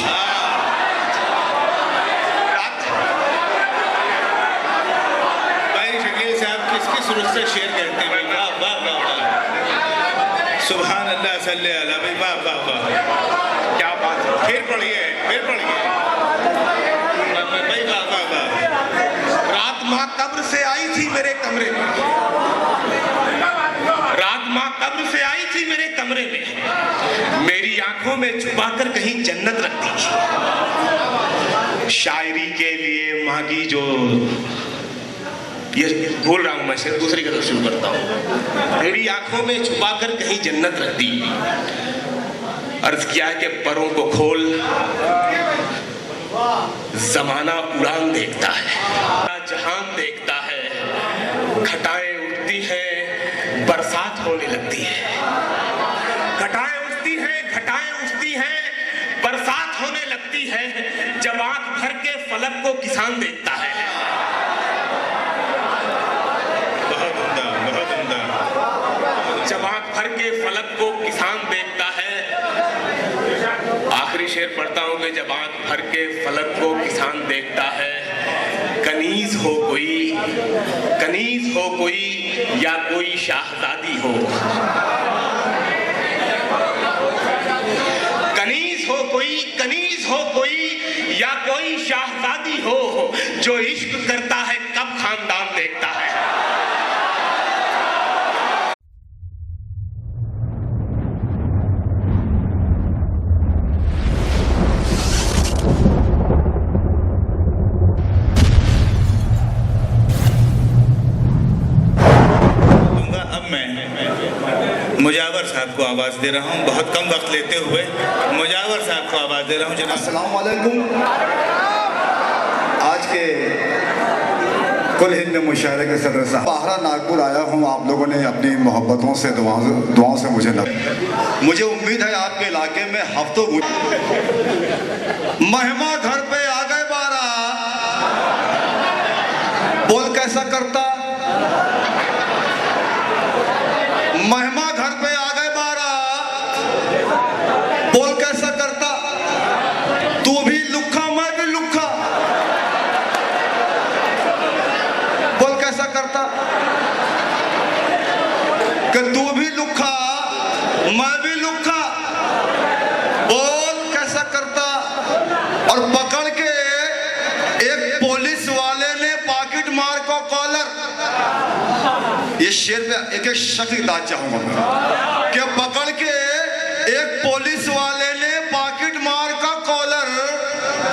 भाई शकील साहब किस रुख से शेर कहते हैं, वाह वाह वाह वाह, सुभान अल्लाह सल्ले अला, भाई वाह वाह वाह, क्या बात है। फिर पढ़िए भाई वाह वाह वाह।
रात माँ कब्र से आई थी मेरे कमरे में, रात माँ कब्र से आई थी मेरे कमरे में, मेरी आंखों में छुपाकर कहीं जन्नत रख दी। शायरी के लिए मांगी जो, ये बोल रहा हूं मैं, शेर दूसरी कदर शुरू करता हूं। मेरी आंखों में छुपाकर कहीं जन्नत रख दी। अर्ज किया है कि परों को खोल, जमाना उड़ान देखता है, जहान देखता है, घटाएं उठती हैं, बरसात होने लगती है। घटाएं उठती हैं, बरसात होने लगती है, जब आंख भर के फलक को किसान देखता है। जब आंख भर के फलक को किसान देखता है। आखिरी शेर पढ़ता हूं कि जब आंख भर के फलक को किसान देखता है, कनीज हो कोई या कोई शाहजादी हो, कनीज हो कोई कोई शाहजादी हो जो इश्क करता है कब खानदान देखता है।
मुजावर साहब को आवाज़ दे रहा हूँ, बहुत कम वक्त लेते हुए मुजावर साहब को आवाज़ दे रहा हूँ। जनाब
अस्सलाम वालेकुम। आज के कुल हिंद मुशायरे के सदर साहब, बाहरा नागपुर आया हूँ। आप लोगों ने अपनी मोहब्बतों से दुआओं से मुझे उम्मीद है आपके इलाके में हफ्तों महिमा घर पे आ गए 12 बोल कैसा करता। महिमा घर पे आ गए 12 बोल कैसा करता। तू भी लुक्खा मैं भी लुक्खा बोल कैसा करता। कि तू भी लुक्खा मैं भी लुक्खा बोल कैसा करता। और पकड़ के एक पुलिस वाले ने पॉकेट मार को कॉलर, ये शेर पे एक एक शक्ल दाद चाहूंगा कि पकड़ के एक पुलिस वाले ने पॉकेट मार का कॉलर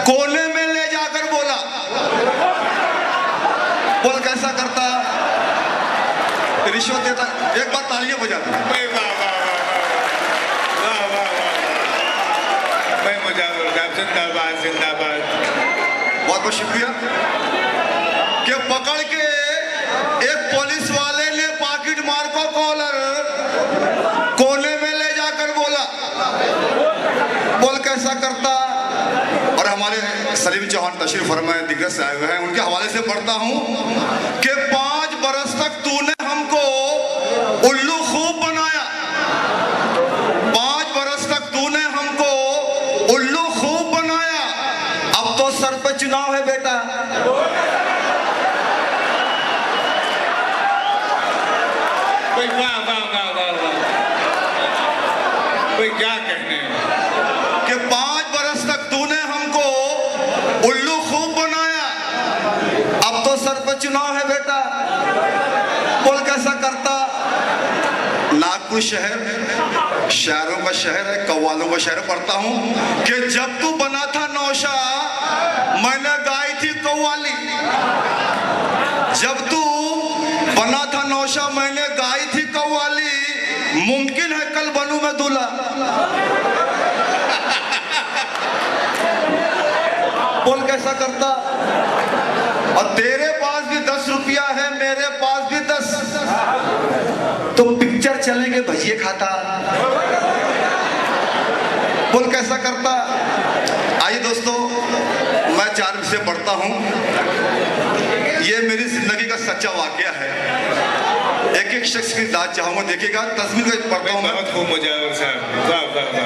कोने में ले जाकर बोला। बोल कैसा करता। रिश्वत देता। एक बार तालियां बजाते।
जिंदाबाद जिंदाबाद।
बहुत बहुत शुक्रिया। कि पकड़ के एक पुलिस वाले ने पॉकेट मार को कॉलर कोने में ले जाकर बोला। बोल कैसा करता। और हमारे सलीम चौहान तशरीफ फरमाए दिग्गज से आए हुए हैं, उनके हवाले से पढ़ता हूं कि 5 बरस तक तूने हमको उल्लू खूब बनाया। 5 बरस तक तूने हमको उल्लू खूब बनाया। अब तो सर पे चुनाव है बेटा।
वाह वाह वाह वाह वाह। कोई क्या कहने
कि 5 बरस तक तूने हमको उल्लू खूब बनाया। अब तो सर पे चुनाव है बेटा। बोल कैसा करता। नागपुर शहर शायरों का शहर है, कव्वालों का शहर पढ़ता हूँ कि जब तू बना था नौशा मैंने गाई थी कव्वाली। जब तू बना था नौशा मैंने गाई थी कव्वाली। मुमकिन है कल बनूं मैं दूल्हा। बोल कैसा करता। और तेरे पास भी 10 रुपया है मेरे पास भी 10, तो पिक्चर चलेंगे भजिए खाता। बोल कैसा करता। आइए दोस्तों, मैं 4 विषय पढ़ता हूं। ये मेरी जिंदगी का सच्चा वाकया है। एक एक शख्स की दाद चाहूंगा, देखिएगा। तस्वीर को पढ़ता हूं मैं।
बहुत खूब मुजावर साहब। वाह वाह वाह।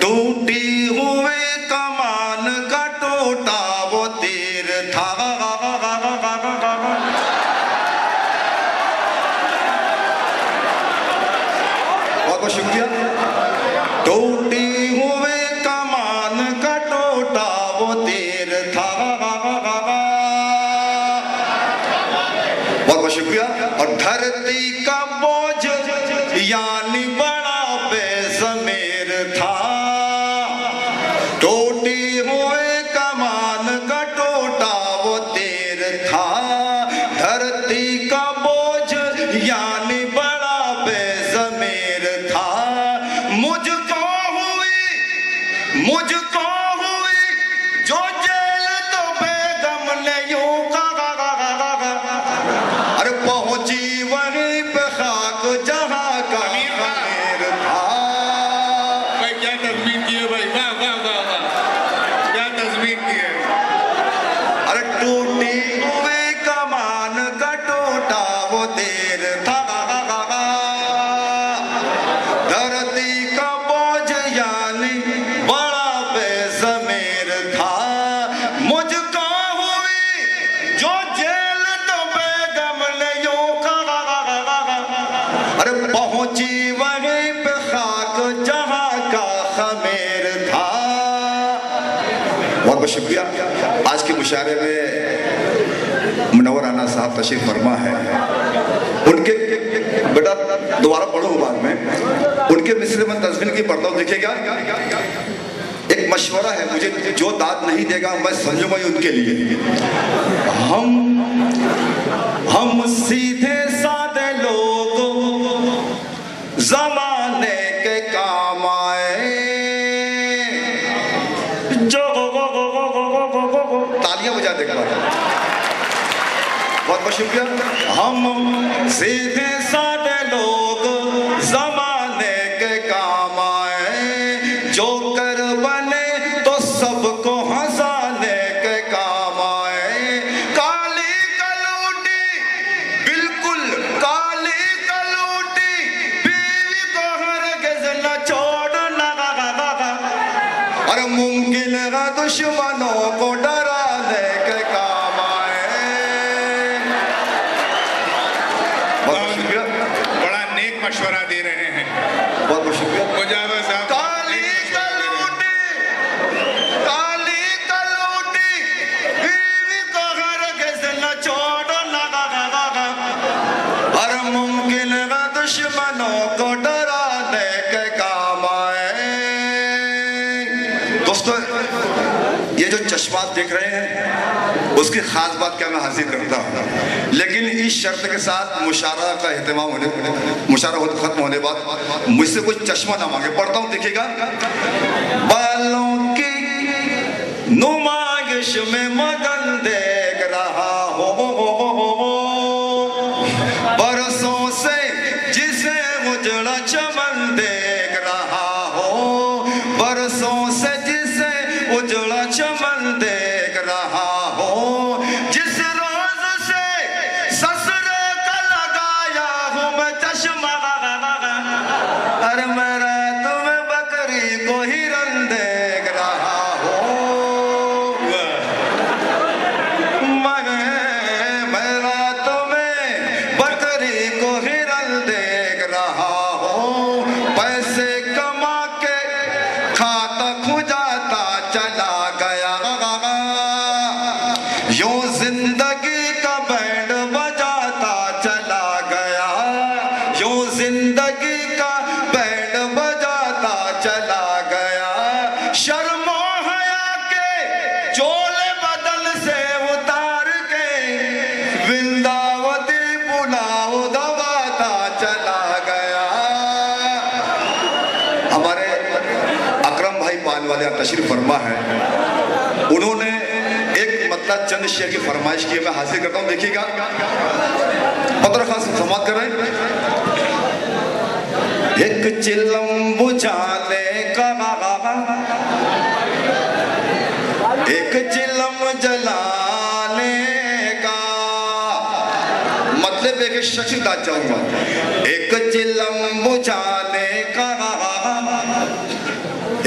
टूटी हुए कमान का टूटा वो तीर था। बहुत बहुत शुक्रिया। टूटी हुए कमान का टूटा वो तीर था। बहुत बहुत शुक्रिया। और धरती का बोझ यानी बड़ा बेज़मीर था। टूटी हुए कमान का टूटा वो तीर था। धरती का बोझ यानी बड़ा बेज़मीर था। मुझको हुई जो जेल तो बेगम ने यूं कहा। अरे पहुंची वहीं पे बहुत शुक्रिया। आज के मुशायरे में मुनव्वर राना साहब तशरीफ फरमा है। उनके बेटा दोबारा पढ़ो बाद में, उनके मिसरे में तस्वीर की पढ़ता हूँ, देखिएगा एक मशवरा है मुझे, जो दाद नहीं देगा मैं समझूंगा ये उनके लिए। हम सीधे साधे लोग जमाने के काम आए, जो तालियां बजा देगा। बहुत बहुत शुक्रिया। हम सीधे साधे लोग जमाने के काम आए, जो कर बने तो सबको हंसाने के काम आए। काली कलूटी, बिल्कुल काली कलूटी, बीवी को हरगिज़ न छोड़ना, और मुमकिन है दुश्मनों को डराने के काम आए। बहुत शुक्रिया।
बड़ा नेक मशवरा दे रहे हैं।
बहुत बहुत शुक्रिया
मुजावर साहब।
काली कलूटी, काली कलूटी, बीवी को हरगिज़ न छोड़ना, हर मुमकिन है दुश्मनों को डराने के काम आए। दोस्तों, ये जो चश्मा देख रहे हैं उसकी खास बात क्या मैं हासिल करता हूँ, लेकिन इस शर्त के साथ मुशायरा का एहतमाम होने, मुशायरा खत्म होने बाद मुझसे कोई चश्मा ना मांगे। पढ़ता हूँ, देखिएगा। बालों की नुमाइश में मगन देख रहा हो, बरसों से जिसे उजड़ा चमन देख रहा हो, बरसों से जिसे उजड़ा चमन देख रहा हो, जिस रोज से ससुरे का लगाया हूँ मैं चश्मा, अरे मेरा तुम्हें बकरी को हिरन देख रहा हो, मेरा तुम्हें बकरी को हिरन देख रहा हो। पैसे कमा के खाता खुजाता चला गया, यूं जिंदगी का बैंड बजाता चला गया, यूं जिंदगी का बैंड बजाता चला गया। शर्मो हया के चोले बदन से उतार के वृंदावती पुलाव दबाता चला गया। हमारे अकरम भाई पान वाले तशरीफ फरमा है, उन्होंने एक मतलब चंद शेर की फरमाइश की, मैं हासिल करता हूँ, देखिएगा। पत्र खास समाप्त कर रहे हैं। एक चिलम बुझाने का, एक चिलम जलाने का, मतलब एक शख्स दाद जाऊंगा। एक चिलम बुझाने का,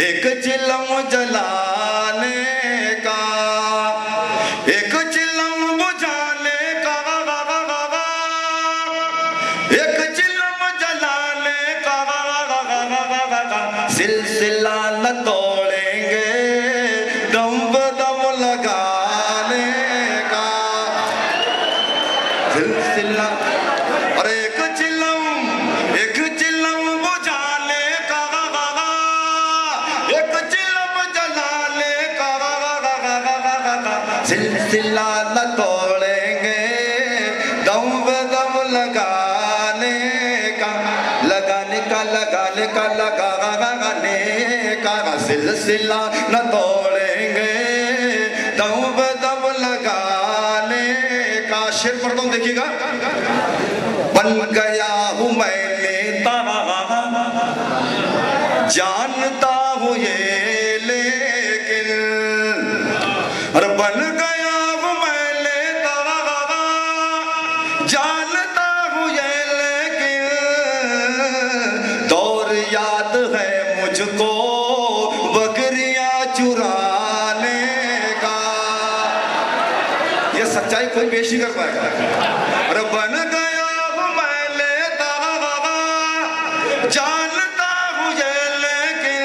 एक चिलम जलाने का, एक चिलम बुझाने का, एक चिलम जलाने का, सिलसिला न तोड़ेंगे दम बदम लगाने का, सिलसिला। और एक चिलम बुझाने का, एक चिलम जलाने का, सिलसिला न तोड़ेंगे दम बदम लगाने का, लगाने का, लगाने का, लगाने का, सिलसिला न तोड़ेंगे दम बदम लगाने का। शेर पढ़ता हूँ, देखिएगा। बन गया हूँ मैं नेता, जानता हूँ ये लेकिन, अरे बन गया हूँ मैं नेता, जानता हूँ ये लेकिन, दौर याद है मुझको बकरियां चुराने का। ये सच्चाई कोई पेश नहीं कर पाएगा। अरे बन गया हूँ मैं लेता, जानता हूँ ये लेकिन,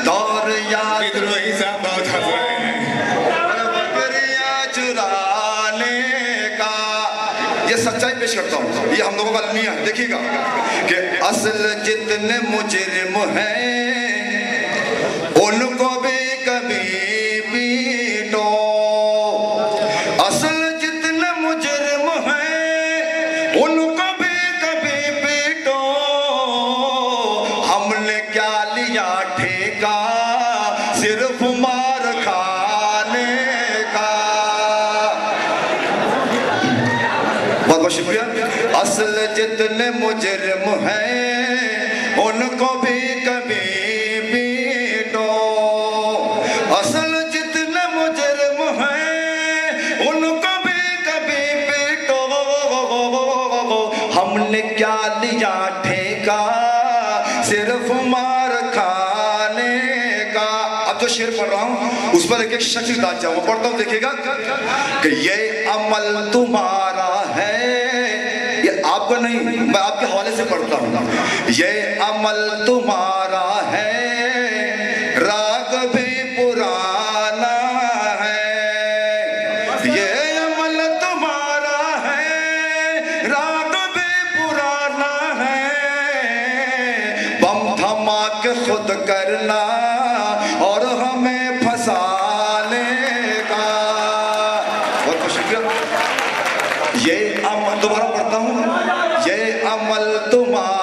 दौर याद।
विद्रोही साहब बहुत
सच्चाई पेश करता हूँ, ये हम लोगों का अलमिया है। देखिएगा कि असल जितने मुजरिम हैं उनको भी कभी पीटो, असल जितने मुजरिम हैं उनको भी कभी पीटो, हमने क्या लिया ठेका सिर्फ मार खाने का। बहुत बहुत शुक्रिया। असल जितने मुजरिम हैं उनको भी कभी पीटो, असल जितने मुजरिम हैं उनको भी कभी पीटो, हमने क्या लिया ठेका सिर्फ मार खाने का। अब जो शेर पढ़ रहा हूं उस पर एक एक शख्स दाद जाऊंगा, पढ़ता हूं, देखिएगा कि ये अमल तुम्हारा है, ये आपका नहीं, मैं आपके हवाले से पढ़ता हूं। ये अमल तुम्हारा है, राग भी पुराना है, ये अमल तुम्हारा है, राग भी पुराना है, बम धमाके खुद करना और हमें फंसाने का। बहुत बहुत शुक्रिया। ये अमल दोबारा पढ़ता हूँ, ये अमल तुम्हारा